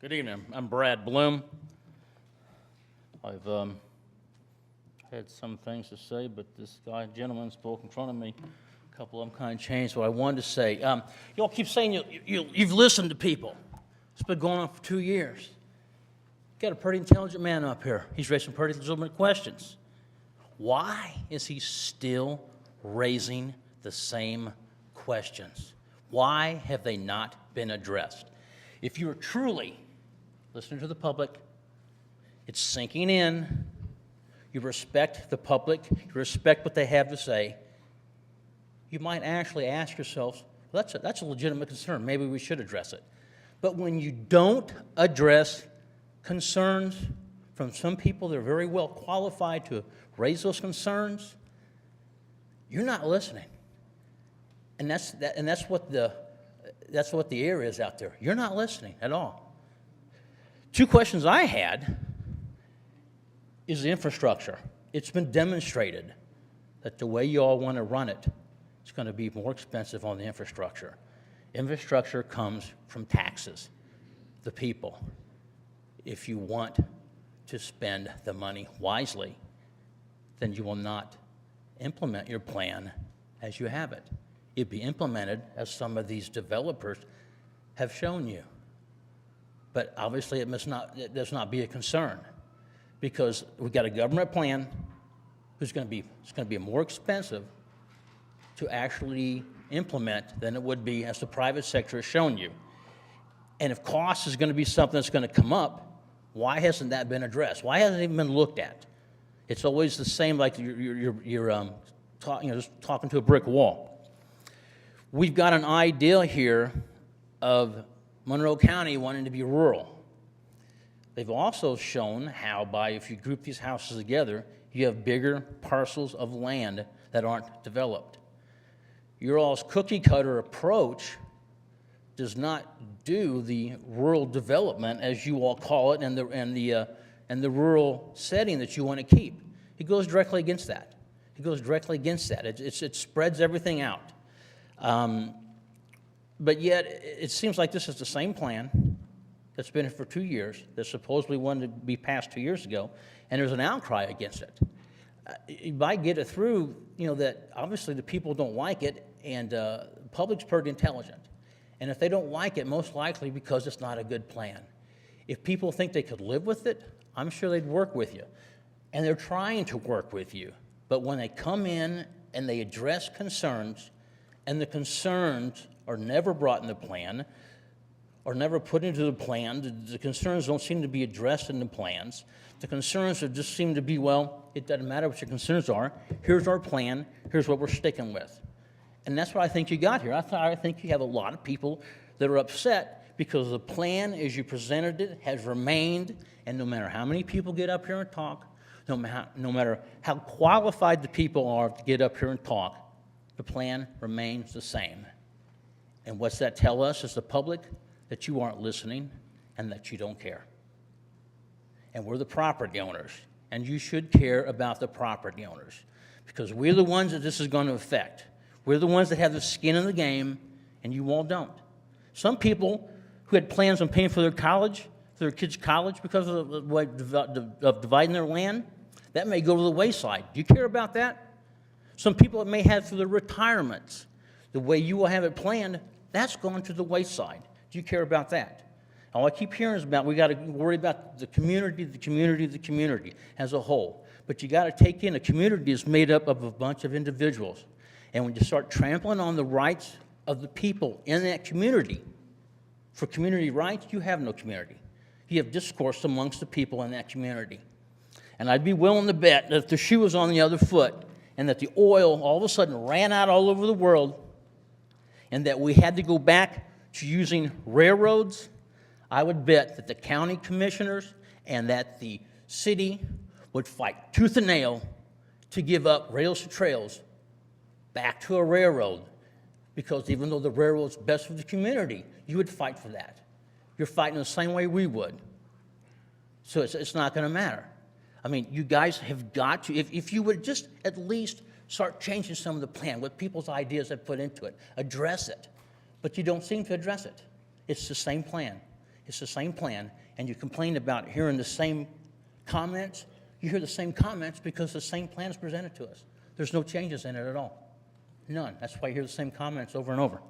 Good evening. I'm Brad Bloom. I've had some things to say, but this gentleman spoke in front of me. A couple of them kind of changed what I wanted to say. You all keep saying you've listened to people. It's been going on for 2 years. Got a pretty intelligent man up here. He's raised some pretty legitimate questions. Why is he still raising the same questions? Why have they not been addressed? If you are truly listening to the public, it's sinking in, you respect the public, you respect what they have to say, you might actually ask yourselves, well, that's a legitimate concern. Maybe we should address it. But when you don't address concerns from some people that are very well qualified to raise those concerns, you're not listening. And that's what the air is out there. You're not listening at all. 2 questions I had is the infrastructure. It's been demonstrated that the way you all want to run it, it's going to be more expensive on the infrastructure. Infrastructure comes from taxes, the people. If you want to spend the money wisely, then you will not implement your plan as you have it. It'd be implemented as some of these developers have shown you. But obviously it does not be a concern, because we've got a government plan it's going to be more expensive to actually implement than it would be as the private sector has shown you. And if cost is going to be something that's going to come up, why hasn't that been addressed? Why hasn't it even been looked at? It's always the same, like you're just talking to a brick wall. We've got an idea here of Monroe County wanting to be rural. They've also shown how if you group these houses together, you have bigger parcels of land that aren't developed. Your all's cookie cutter approach does not do the rural development, as you all call it, and the rural setting that you want to keep. It goes directly against that. It spreads everything out. But yet, it seems like this is the same plan that's been here for 2 years, that supposedly wanted to be passed 2 years ago, and there's an outcry against it. You might get it through, that obviously the people don't like it, and the public's pretty intelligent. And if they don't like it, most likely because it's not a good plan. If people think they could live with it, I'm sure they'd work with you. And they're trying to work with you. But when they come in and they address concerns, and the concerns are never brought in the plan, or never put into the plan, the concerns don't seem to be addressed in the plans. The concerns just seem to be, well, it doesn't matter what your concerns are. Here's our plan. Here's what we're sticking with. And that's what I think you got here. I think you have a lot of people that are upset because the plan as you presented it has remained, and no matter how many people get up here and talk, no matter how qualified the people are to get up here and talk, the plan remains the same. And what's that tell us as the public? That you aren't listening and that you don't care. And we're the property owners, and you should care about the property owners, because we're the ones that this is going to affect. We're the ones that have the skin in the game, and you all don't. Some people who had plans on paying for their kids' college because of the way of dividing their land, that may go to the wayside. Do you care about that? Some people may have for their retirements, the way you will have it planned, that's gone to the wayside. Do you care about that? All I keep hearing is we got to worry about the community as a whole. But you got to take in a community is made up of a bunch of individuals. And when you start trampling on the rights of the people in that community, for community rights, you have no community. You have discourse amongst the people in that community. And I'd be willing to bet that if the shoe was on the other foot and that the oil all of a sudden ran out all over the world and that we had to go back to using railroads, I would bet that the county commissioners and that the city would fight tooth and nail to give up rails to trails back to a railroad, because even though the railroad's best for the community, you would fight for that. You're fighting the same way we would. So it's not going to matter. I mean, you guys have got to, if you would just at least start changing some of the plan, what people's ideas have put into it, address it. But you don't seem to address it. It's the same plan. It's the same plan, and you complain about hearing the same comments. You hear the same comments because the same plan is presented to us. There's no changes in it at all. None. That's why you hear the same comments over and over.